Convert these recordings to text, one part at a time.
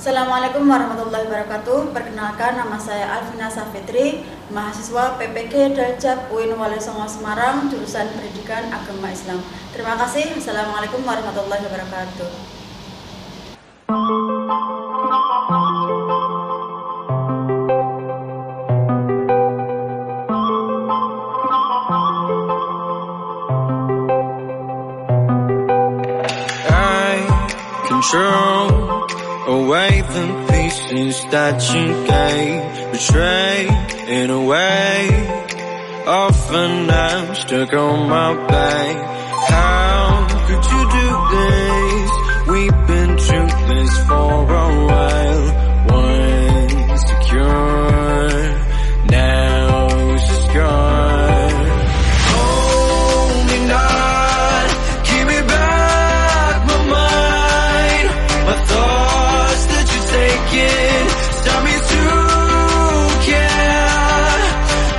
Assalamualaikum warahmatullahi wabarakatuh. Perkenalkan, nama saya Alvina Safitri, mahasiswa PPG Daljab UIN Walisongo Semarang, jurusan Pendidikan Agama Islam. Terima kasih. Assalamualaikum warahmatullahi wabarakatuh. Control away the pieces that you gave, betrayed in a way. Often I'm stuck on my back. How could you do this? We've been through this for a while. Once secure, now it's just gone. Holding on, give me back my mind, my thoughts that you're taking. Stop me to care.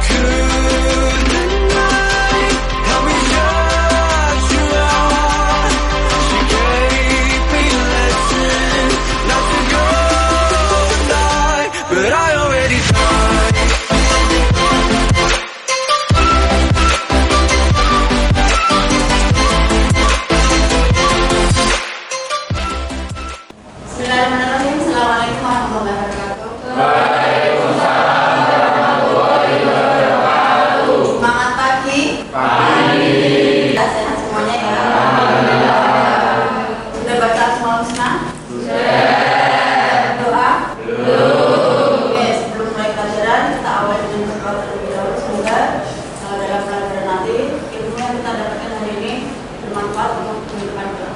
Good night, help me shut you out. She gave me a lesson not to go tonight, but I already tried. Bismillahirrahmanirrahim. Assalamualaikum warahmatullahi wabarakatuh. Semangat pagi. Sehat semuanya ya. Sudah baca Asmaul Husna? Doa? Oke, sebelum mulai pelajaran kita awali dengan berdoa terlebih dahulu. Semoga dalam pelajaran nanti ilmu yang kita dapatkan hari ini bermanfaat untuk kehidupan kita.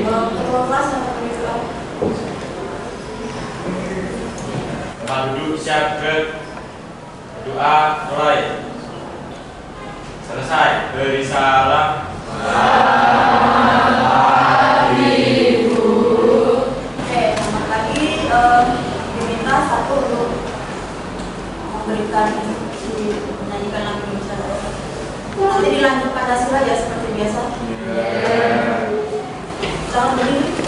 Ketua kelas yang berdoa. Tempat duduk siap, doa mulai. Selesai, beri salam. Oke, selamat pagi. Diminta satu untuk memberikan menyanyikan lagu Indonesia Raya. Nanti dilanjut Pancasila ya seperti biasa. Jangan berdiri.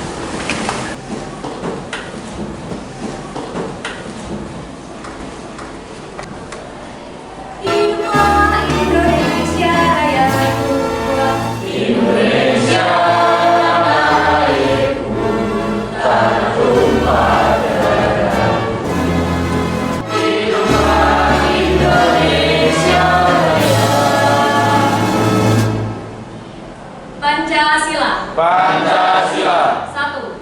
Indonesia Raya, Indonesia airku, tanah tumpah darahku. Hiduplah Indonesia Raya. Pancasila. Pancasila.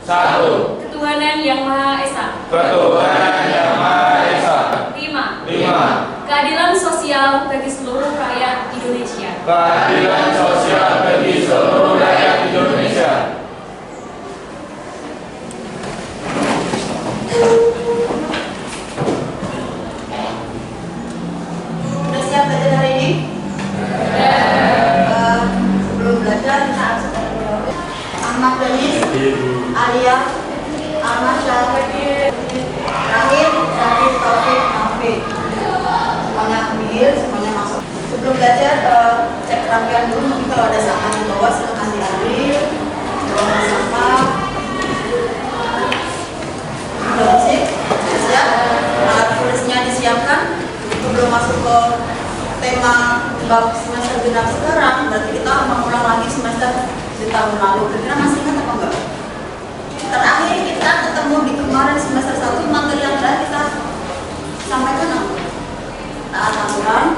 Satu. Ketuhanan Yang Maha Esa. Ketuhanan Yang Maha Esa. 5. Keadilan sosial bagi seluruh rakyat Indonesia. Keadilan sosial bagi seluruh rakyat Indonesia. Sudah siap belajar hari ini? Sebelum belajar kita absen terlebih dahulu. Ahmad Danis, Alia, Ahmad Syafir, Rahim, Syafir, Taufik, Naufik. Semuanya ambil, semuanya masuk. Sebelum belajar cek kerapian dulu. Mungkin kalau ada sampah di bawah silakan diambil. Bawa sampah. Sudah bersih? Sudah siap? Alat tulisnya disiapkan. Sebelum masuk ke tema bab semester genap sekarang, berarti kita mengulang lagi semester di tahun lalu. Kira-kira masih ingat apa enggak? Terakhir kita ketemu di kemarin semester 1, materi yang telah kita sampaikan apa? Taat aturan,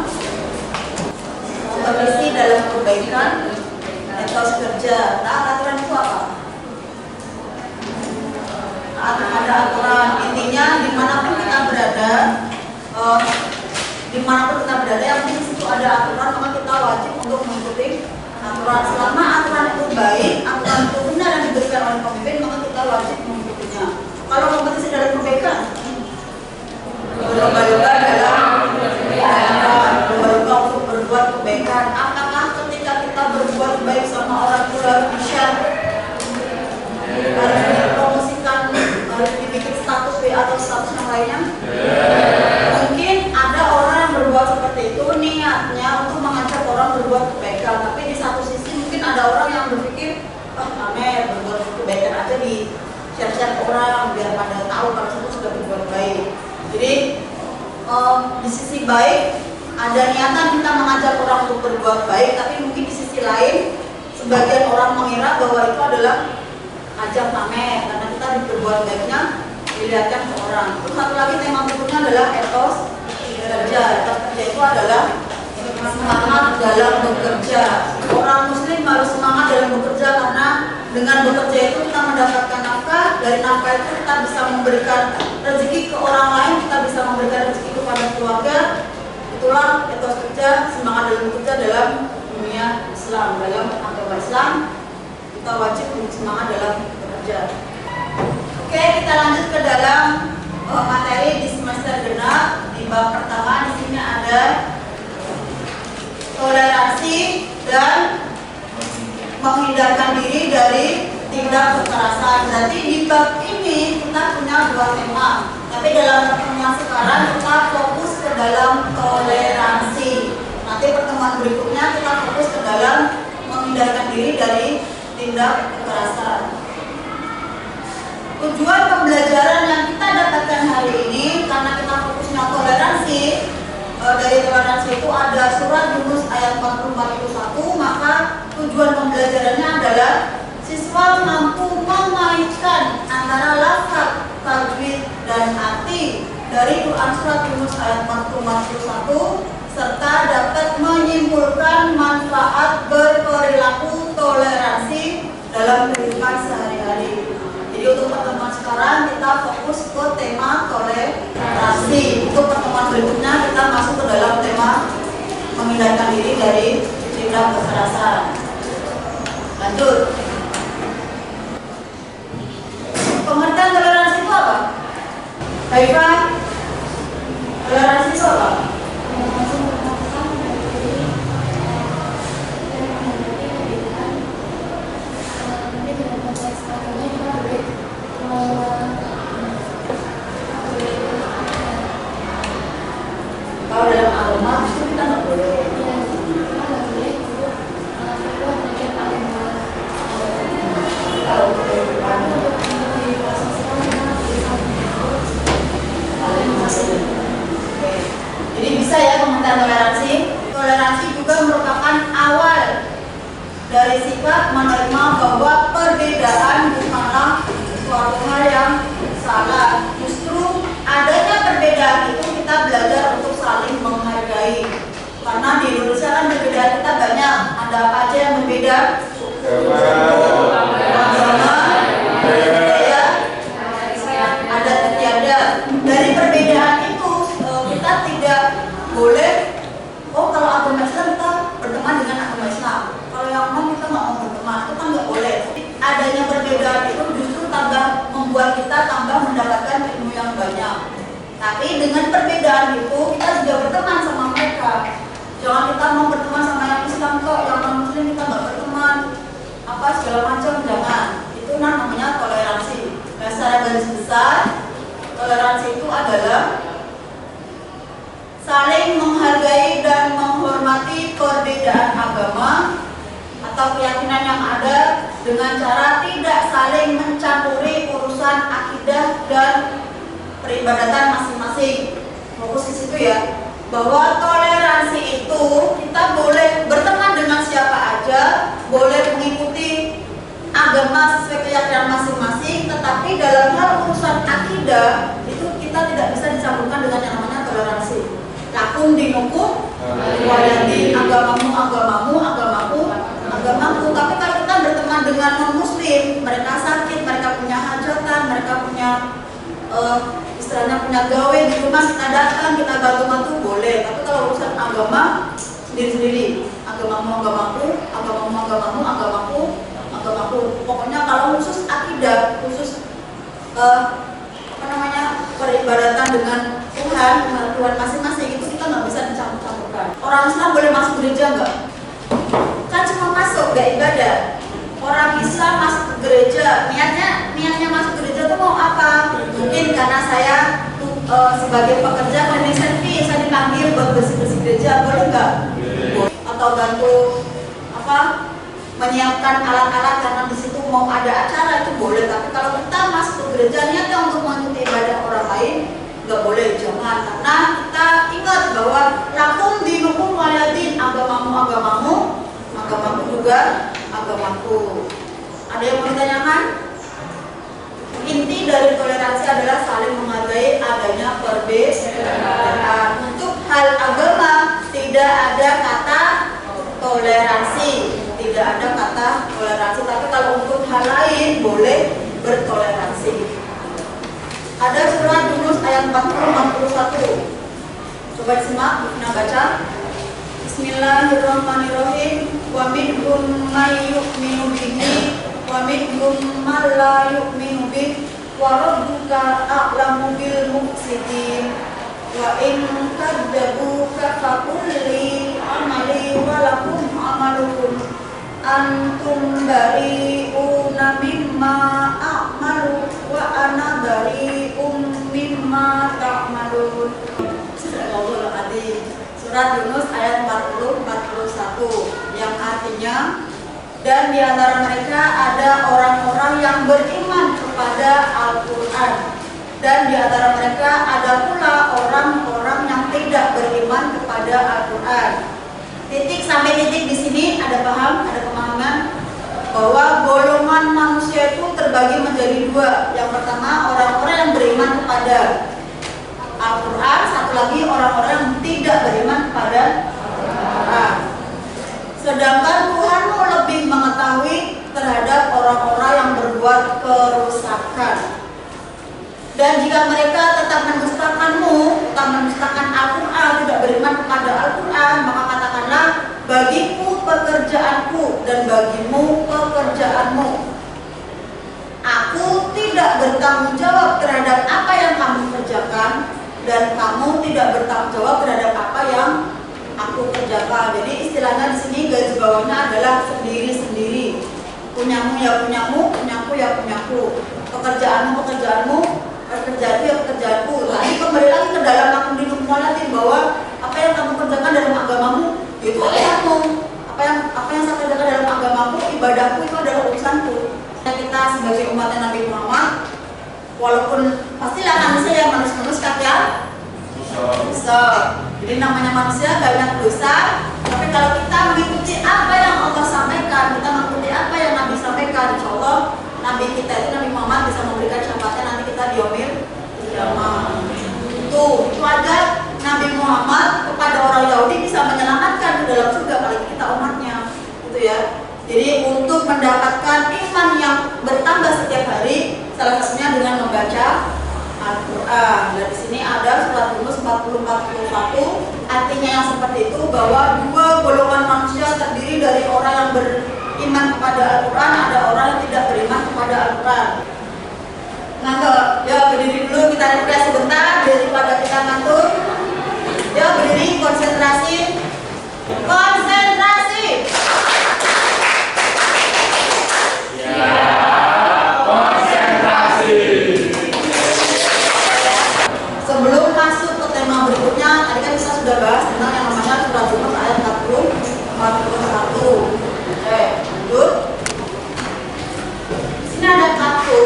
kompetisi dalam perbaikan, etos kerja. Taat aturan itu apa? Taat pada aturan. Intinya dimanapun kita berada, yang penting situ ada aturan, maka kita wajib untuk mengikuti aturan. Selama aturan itu baik, aturan itu benar yang diberikan oleh pemimpin, maka kita wajib mengikutinya. Kalau kompetisi dalam perbaikan, berlomba-lomba dalam berlomba untuk berbuat kebaikan. Apakah ketika kita berbuat baik sama orang tua harus di-share, harus dipromosikan, harus dibikin status atau status yang lainnya? Mungkin ada orang yang berbuat seperti itu niatnya untuk mengajak orang berbuat kebaikan, tapi di satu sisi mungkin ada orang yang berpikir pamer, berbuat kebaikan aja di share-share ke orang biar pada tahu kalau kita sudah berbuat baik. Jadi di sisi baik ada niatan kita mengajak orang untuk berbuat baik, tapi mungkin di sisi lain sebagian orang mengira bahwa itu adalah ajang pamer karena kita berbuat baiknya dilihatkan ke orang. Terus satu lagi tema berikutnya adalah etos kerja. Etos kerja itu adalah semangat dalam bekerja. Orang muslim harus semangat dalam bekerja karena dengan bekerja itu kita mendapatkan nafkah. Dari nafkah itu kita bisa memberikan rezeki ke orang lain, kita bisa memberikan rezeki kepada keluarga. Itulah etos kerja, semangat dalam bekerja dalam dunia Islam, dalam agama Islam kita wajib untuk semangat dalam bekerja. Oke, kita lanjut ke dalam materi di semester genap. Di bab pertama di sini ada toleransi dan menghindarkan diri dari tindak kekerasan. Jadi di bab ini kita punya dua tema. Tapi dalam pertemuan sekarang kita fokus ke dalam toleransi. Nanti pertemuan berikutnya kita fokus ke dalam menghindarkan diri dari tindak kekerasan. Tujuan pembelajaran yang kita dapatkan hari ini karena kita fokusnya toleransi, dari toleransi itu ada surat Yunus ayat 40-41, maka tujuan pembelajarannya adalah siswa mampu mengaitkan antara lafaz, tajwid, dan arti dari Quran surat Yunus ayat 40-41 serta dapat menyimpulkan manfaat berperilaku toleransi dalam kehidupan sehari-hari. Jadi untuk pertemuan sekarang kita fokus ke tema toleransi. Untuk pertemuan berikutnya kita masuk ke dalam tema menghindarkan diri dari tindak kekerasan. Lanjut. Pengertian toleransi itu apa? Baiklah, toleransi itu apa? Kalau dalam agama itu kita nggak boleh. Jadi bisa ya pengertian toleransi. Toleransi juga merupakan awal dari sikap menerima bahwa perbedaan bukanlah suatu hal yang salah. Justru adanya perbedaan itu kita belajar untuk saling menghargai. Karena di Indonesia kan perbedaan kita banyak. Ada apa aja yang berbeda? Agama, budaya, adat istiadat. Dari perbedaan itu kita tidak boleh. Oh, kalau agama Islam kita berteman dengan agama Islam. Kalau yang non kita nggak mau berteman, itu kan nggak boleh. Adanya perbedaan itu justru tambah membuat kita tambah mendapatkan ilmu yang banyak. Tapi dengan perbedaan itu kita juga berteman sama mereka. Jangan kita mau berteman sama yang Islam kok, yang non Muslim kita nggak berteman. Apa segala macam, jangan. Itu namanya toleransi. Nah, secara garis besar, toleransi itu adalah saling menghargai dan menghormati perbedaan agama atau keyakinan yang ada dengan cara tidak saling mencampuri urusan akidah dan peribadatan masing-masing. Fokus di situ ya, bahwa toleransi itu kita boleh berteman dengan siapa aja, boleh mengikuti agama sesuai keyakinan masing-masing, tetapi dalam hal urusan akidah itu kita tidak bisa dicampurkan dengan yang namanya toleransi. Lakum dinukum waliyadin, agamamu agamamu, agamaku agamaku. Tapi kalau kita berteman dengan non-muslim, mereka sakit, mereka punya hajatan, mereka punya istilahnya punya gawe di rumah, kita datang, kita bantu-bantu boleh. Tapi kalau urusan agama sendiri-sendiri, agamamu agamaku, agamamu agamamu, agamaku agamaku. Pokoknya kalau khusus akidah, khusus peribadatan dengan Tuhan masing-masing itu kita nggak bisa dicampur-campurkan. Orang Islam boleh masuk gereja nggak? Kan cuma masuk, nggak ibadah. Orang Islam masuk ke gereja, niatnya masuk gereja itu mau apa? Mungkin karena saya sebagai pekerja cleaning service, saya dipanggil buat bersih-bersih gereja, boleh nggak? Boleh. Atau bantu menyiapkan alat-alat karena di situ mau ada acara, itu boleh. Tapi kalau kita masuk juga agamaku. Ada yang mau ditanyakan? Inti dari toleransi adalah saling menghargai, adanya perbedaan. Untuk hal agama tidak ada kata toleransi, tidak ada kata toleransi. Tapi kalau untuk hal lain boleh bertoleransi. Ada surat Yunus ayat 40-41. Coba simak, kita baca. Bismillahirrahmanirrahim. Wa minhum may yu'minu bihi wa minhum man la yu'minu bihi wa rabbuka a'lamu bil mufsidin wa in kadzabuka faqul li amali wa lakum amalukum antum bari'una mimma a'malu wa ana bari'un mimma ta'malun. Surat Yunus ayat 40-41 yang artinya, dan di antara mereka ada orang-orang yang beriman kepada Al-Quran, dan di antara mereka ada pula orang-orang yang tidak beriman kepada Al-Quran. Titik sampai titik di sini ada paham, ada pemahaman bahwa golongan manusia itu terbagi menjadi dua. Yang pertama orang-orang yang beriman kepada Al-Quran, satu lagi orang-orang yang tidak beriman kepada Al-Quran. Sedangkan Tuhanmu lebih mengetahui terhadap orang-orang yang berbuat kerusakan. Dan jika mereka tetap mendustakanmu, tetap mendustakan Al-Quran, tidak beriman kepada Al-Quran, maka katakanlah, bagiku pekerjaanku dan bagimu pekerjaanmu. Aku tidak bertanggung jawab terhadap apa yang kamu kerjakan, dan kamu tidak bertanggung jawab terhadap apa yang aku kerjakan. Jadi istilahnya di sini garis bawahnya adalah sendiri-sendiri. Punyamu ya punyamu, punyaku ya punyaku. Pekerjaanmu pekerjaanmu, pekerjaanku ya pekerjaanku. Tadi kembali lagi ke dalam aku dinumualatin bahwa apa yang kamu kerjakan dalam agamamu itu urusanmu. Apa yang saya kerjakan dalam agamaku, ibadahku itu adalah urusanku. Kita sebagai umat Nabi Muhammad, walaupun pastilah manusia yang manusia ya dosa. Jadi namanya manusia banyak dosa, tapi kalau kita mengikuti apa yang Allah sampaikan, kita mengikuti apa yang Nabi sampaikan, insya Allah Nabi kita itu Nabi Muhammad bisa memberikan syafaatnya nanti kita di yaumil qiyamah. Itu aja Nabi Muhammad kepada orang Yahudi bisa menyelamatkan ke dalam surga, apalagi kita umatnya, gitu ya. Jadi untuk mendapatkan iman yang bertambah setiap hari, salah satunya dengan membaca Al-Quran. Dan di sini ada surat Yunus 40-41. Artinya yang seperti itu bahwa dua golongan manusia terdiri dari orang yang beriman kepada Al-Quran, ada orang yang tidak beriman kepada Al-Quran. Ngantuk, ya berdiri dulu, kita refresh sebentar daripada kita ngantuk. Ya berdiri, konsentrasi, konsentrasi. Sebelum masuk ke tema berikutnya, tadi kan kita sudah bahas tentang yang namanya surat Yunus ayat 40-41. Oke, lanjut. Di sini ada kartu.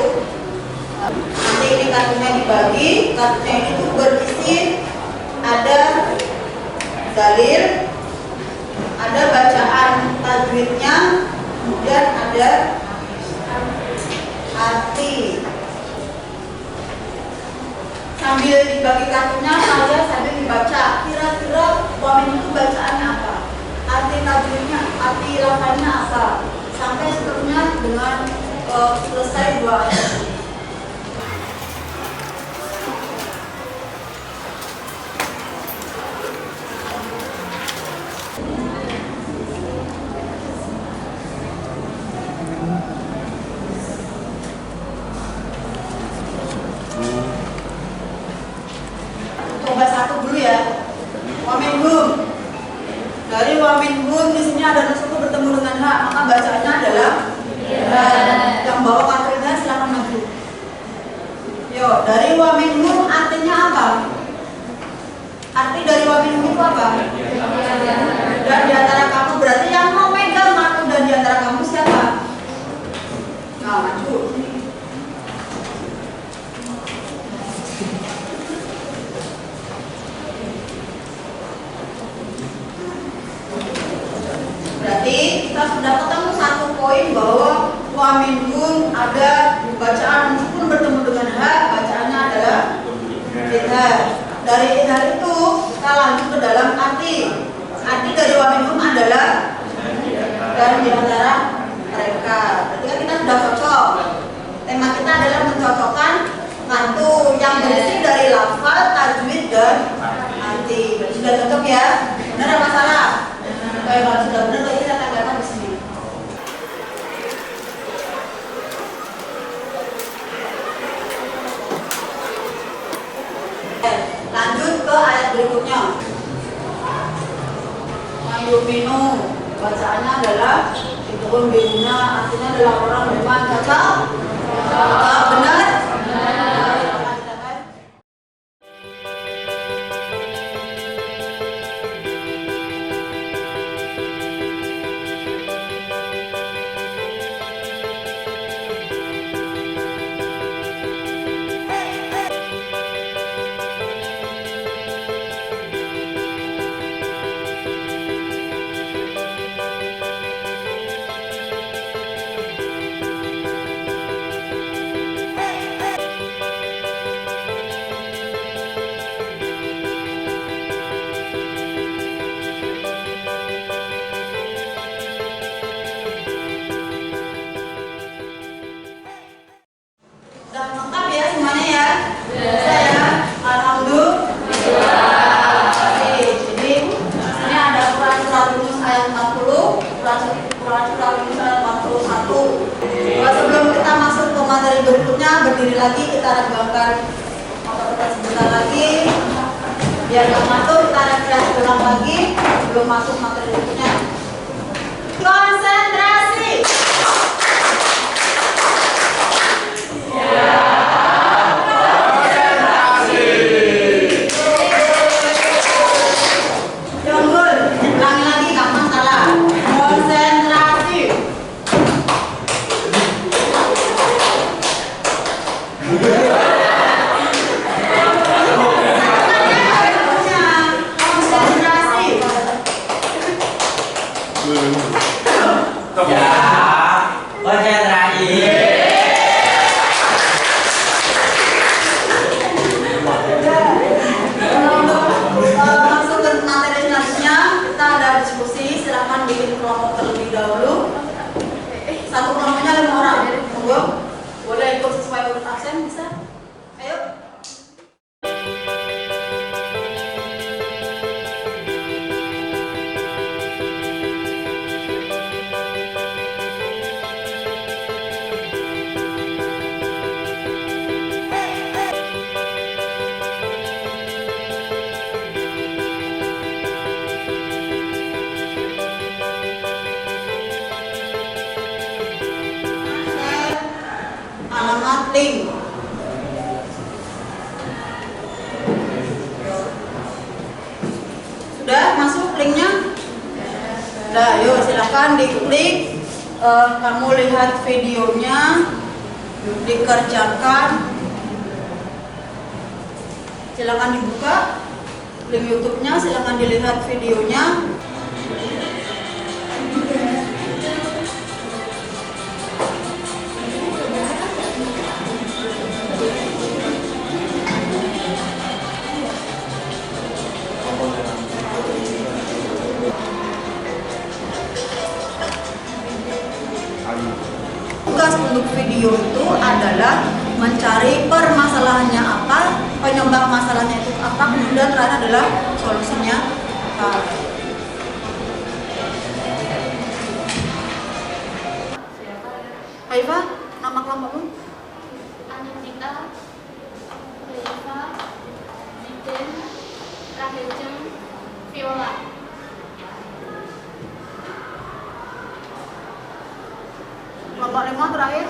Nanti ini kartunya dibagi. Kartunya itu berisi ada dalil, ada bacaan tajwidnya, kemudian ada arti. Sambil dibagi kartunya, saya sambil dibaca. Kira-kira wamin itu bacaannya apa? Arti tajwidnya, arti lafalnya apa? Sampai seterusnya dengan selesai dua ayat. Coba satu dulu ya. Waminhum. Dari waminhum di sini ada nusuku bertemu dengan hak, maka bacaannya adalah yang bawa kartunya silakan maju. Yo, dari waminhum artinya apa? Arti dari waminhum itu apa? Dan di antara kamu, berarti yang mau megang kartu dan di antara kamu siapa? Nah, maju. Berarti kita sudah ketemu Waminhum ada bacaan meskipun bertemu dengan H, bacaannya adalah idhar. Dari idhar itu kita lanjut ke dalam arti. Arti dari Waminhum adalah dan di antara mereka. Berarti kan kita sudah cocok. Tema kita adalah mencocokkan mantu yang berisi dari lafal, tajwid dan arti. Berarti sudah cocok ya? Benar apa salah? Kalau sudah benar, berarti kita tanggalkan di sini. Lanjut ke ayat berikutnya. Mayuminu, bacaannya adalah Ibun Bina, artinya adalah orang beriman. Cocok? Cocok, benar? Udah lengkap ya semuanya ya? Bisa ya? Alhamdulillah. Jadi ini ada Quran Surat Yunus ayat 40, Quran Surat Yunus ayat 41. Sebelum kita masuk ke materi berikutnya, berdiri lagi, kita regangkan otot sebentar lagi. Biar nggak ngantuk, kita refresh ulang lagi sebelum masuk materi berikutnya. Konsentrasi. Jonggol, ulangi lagi, gampang salah. Konsentrasi. Konsentrasi. Masuk ke materi selanjutnya, kita ada diskusi. Silakan bikin kelompok terlebih dahulu. Satu kelompoknya 5 orang. Monggo, boleh ikut sesuai urut absen, bisa? Ayo. Alamat link. Sudah masuk linknya? Sudah, yuk silakan diklik. Kamu lihat videonya, dikerjakan. Silakan dibuka link YouTube-nya, silakan dilihat videonya. Tugas untuk video itu adalah mencari permasalahannya apa, penyebab masalahnya itu apa, kemudian terakhir adalah solusinya apa. Haifa, nama kelompokmu? Anita, Leva, Diden, Rahejeng, Viola. Kelompok 5 terakhir?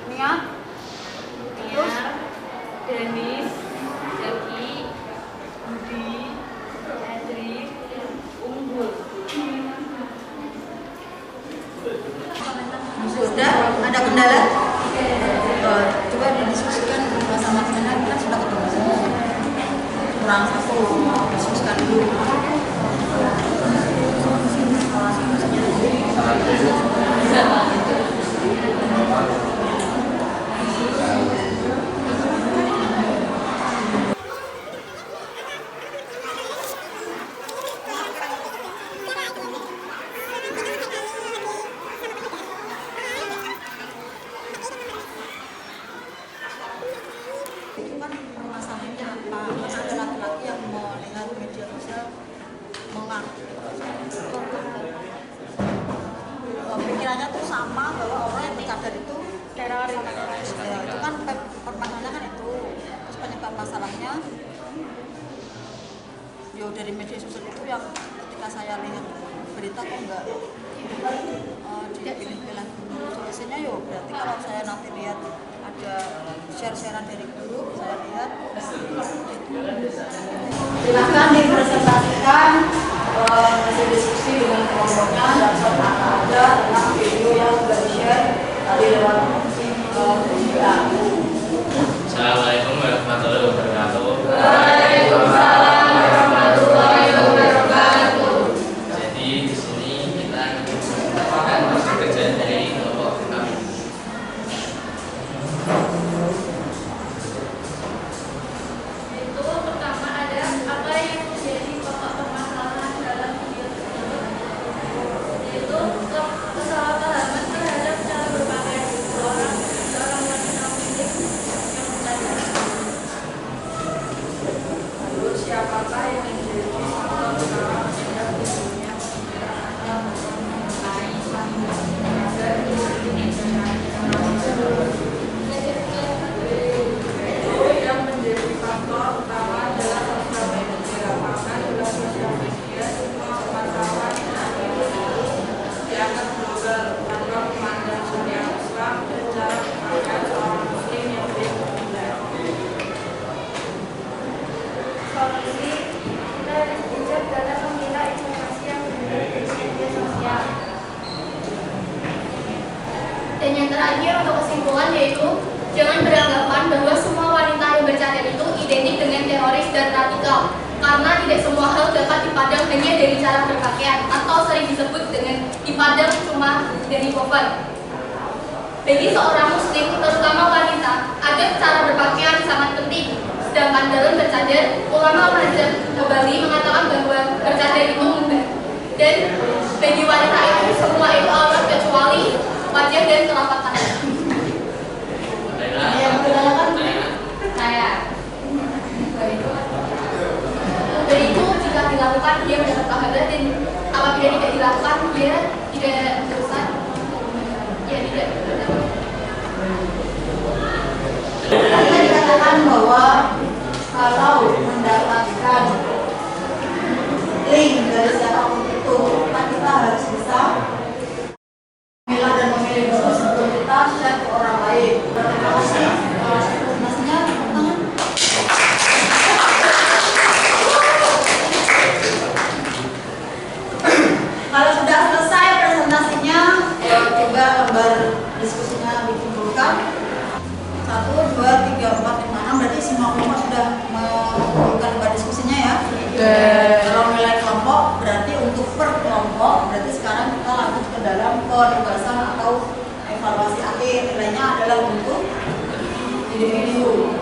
Nia? Terus? Denis, Zaki, Budi, Edri, Unggul. Sudah? Ada kendala? Coba didiskusikan bersama teman-teman, kan sudah ketemu semua. Kurang satu, diskusikan dulu. ada laki-laki yang melihat media sosial mengaku pikirannya tuh sama bahwa orang yang bercadar itu teroris. Ya, itu kan permasalahannya kan itu. Terus penyebab masalahnya yo dari media sosial itu yang ketika saya lihat berita kok enggak dipilih-pilih solusinya yo berarti kalau saya nanti lihat ada share-sharean dari grup saya lihat silahkan dipresentasikan hasil diskusi dengan kelompoknya dan serta ada tentang video yang sudah di-share tadi lewat WA. Assalamualaikum warahmatullahi wabarakatuh. Waalaikumsalam warahmatullahi wabarakatuh. Jadi di sini kita akan bekerja dari kelompok kami. Itu pertama ada apa yang menjadi pokok permasalahan dalam video tersebut, yaitu kesalahpahaman terhadap cara berpakaian seorang wanita muslim yang bercadar. Lalu siapakah yang menjadi faktor utama sehingga videonya mengenai dan yang menjadi faktor utama adalah sosial media. Karena dalam sosial media semua wartawan dianggap global tanpa memandang syariat Islam dan cara berpakaian seorang muslim yang berbeda. Solusi kita bijak dalam memilah informasi yang beredar di media sosial. Dan yang terakhir untuk kesimpulan yaitu jangan beranggapan bahwa semua wanita yang bercadar itu identik dengan teroris dan radikal, karena tidak semua hal dapat dipandang hanya dari cara berpakaian atau sering disebut dengan dipandang cuma dari cover. Bagi seorang muslim, terutama wanita, agar cara berpakaian sangat penting. Sedangkan dalam bercadar, ulama mazhab Hambali mengatakan bahwa bercadar itu mubah. Dan bagi wanita itu semua itu aurat kecuali wajah dan telapak tangan. Yang bertanyakan saya. Dari itu jika dilakukan dia mendapat pahala, dan apabila tidak dilakukan dia tidak dosa. Ya tidak. Tadi dikatakan bahwa kalau mendapatkan link dari siapapun itu, kan kita harus bisa memilah dan memilih dulu sebelum kita share ke orang lain. Terima kasih. Presentasinya tepuk tangan. Kalau sudah selesai presentasinya, coba lembar diskusinya dikumpulkan. 1, 2, 3, 4, 5, 6 berarti semua kelompok sudah mengumpulkan lembar diskusinya ya. Kalau nilai kelompok berarti untuk per kelompok, berarti sekarang kita lanjut ke dalam penugasan atau evaluasi akhir. Nilainya adalah untuk individu.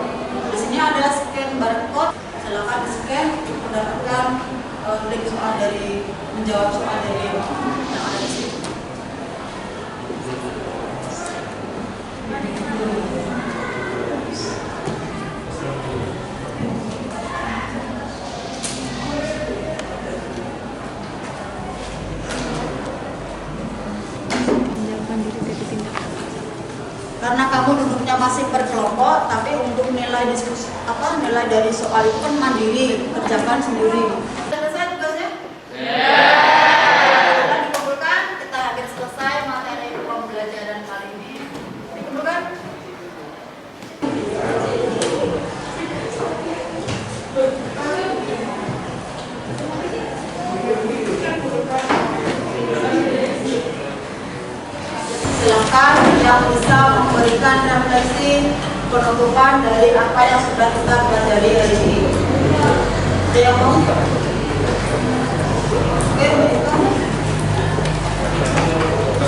Di sini ada scan barcode, silakan di scan mendapatkan link soal dari menjawab soal dari yang ada di sini. Karena kamu duduknya masih berkelompok, tapi untuk nilai diskusi nilai dari soal itu kan mandiri, kerjakan sendiri. Selesai tugasnya? Sudah dikumpulkan, kita hampir selesai materi pembelajaran kali ini. Dikumpulkan? Silakan yang bisa memberikan refleksi penutupan dari apa yang sudah kita pelajari hari ini. Ada yang mau? Oke, berikan.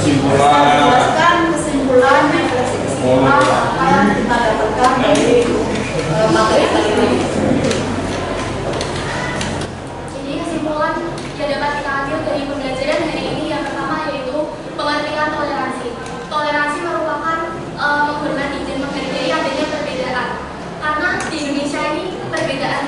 Jelaskan kesimpulan, refleksi kesimpulan apa yang kita dapatkan dari materi kali ini. Jadi kesimpulan yang dapat kita ambil dari pembelajaran hari ini yang pertama yaitu pengertian toleransi. Toleransi merupakan menghormati dan menghargai adanya perbedaan. Karena di Indonesia ini perbedaan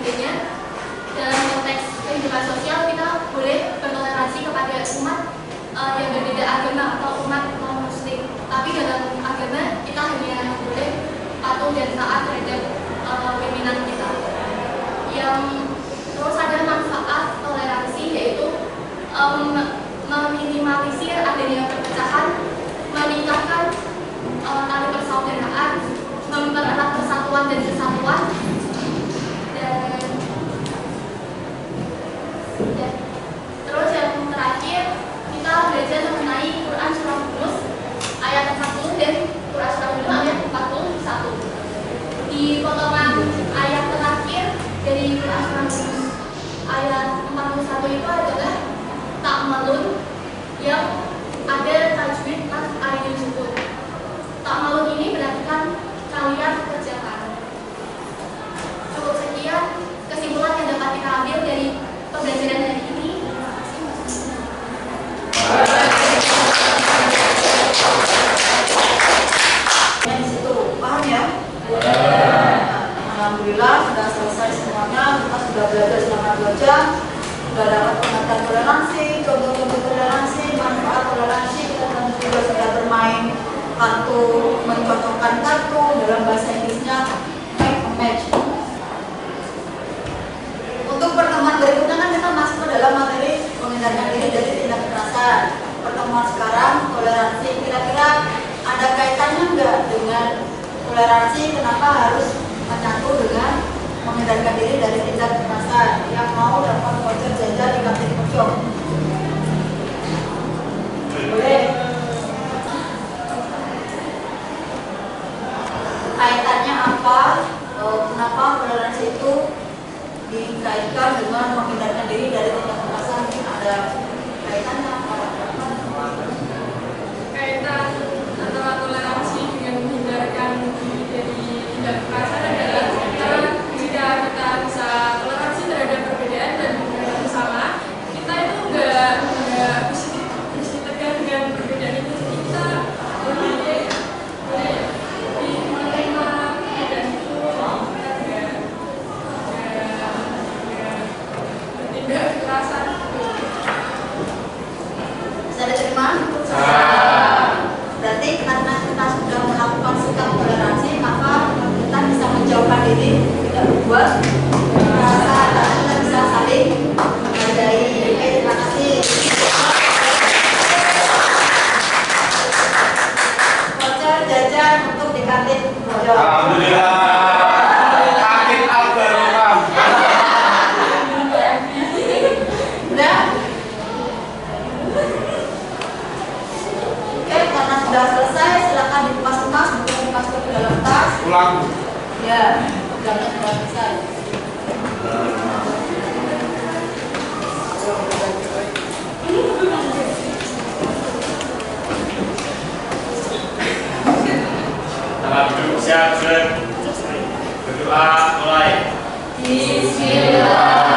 sebagainya. Dalam konteks kehidupan sosial kita boleh bertoleransi kepada umat yang berbeda agama atau umat non muslim. Tapi dalam agama kita hanya boleh patuh dan taat terhadap pimpinan kita. Yang terus ada manfaat toleransi yaitu meminimalisir adanya perpecahan, meningkatkan tali persaudaraan, mempererat persatuan dan kesatuan, dan terus yang terakhir kita belajar mengenai Quran surah Yunus ayat 40 dan Quran surah Yunus ayat 41. Di potongan ayat terakhir dari Quran surah Yunus ayat 41 itu adalah ta'malun yang ada tajwid mas ainul sukun. Ta'malun ini berarti kalian kerjakan. Cukup sekian kesimpulan yang dapat kita ambil dari pembelajaran hari ini. Di situ paham ya? Alhamdulillah sudah selesai semuanya. Kita sudah belajar selama 2 jam. Sudah dapat pengertian toleransi, contoh-contoh toleransi, manfaat toleransi. Kita juga sudah bermain kartu, mencocokkan kartu dalam bahasa Inggrisnya make a match. Untuk pertemuan berikutnya kan kita masuk ke dalam materi menghindarkan diri dari tindak kekerasan. Pertemuan sekarang toleransi, kira-kira ada kaitannya enggak dengan toleransi? Kenapa harus menyatu dengan menghindarkan diri dari tindak kekerasan? Yang mau dapat voucher jajan di kantin workshop boleh. Kaitannya apa? Kenapa toleransi itu dikaitkan dengan menghindarkan diri dari tindak kekerasan? Mungkin ada kaitannya apa? Kaitan antara toleransi dengan menghindarkan diri dari tindak kekerasan adalah karena jika kita bisa toleransi terhadap perbedaan dan bersama, kita itu enggak bisa tegar dengan perbedaan itu. Jadi kita boleh menerima perbedaan itu, bertindak kekerasan. Bisa diterima? Berarti karena kita sudah melakukan sikap toleransi, maka kita bisa menjauhkan diri, tidak berbuat kekerasan, dan kita bisa saling menghargai. Oke, terima kasih. Voucher jajan untuk di kantin pojok. Alhamdulillah. Kantin Al-Barokah. Udah? Oke, karena sudah selesai, silakan dikemas-kemas, buku dimasukkan ke dalam tas. Pulang. Ya, jamnya sudah selesai. Salam duduk siap, berdoa mulai. Bismillah.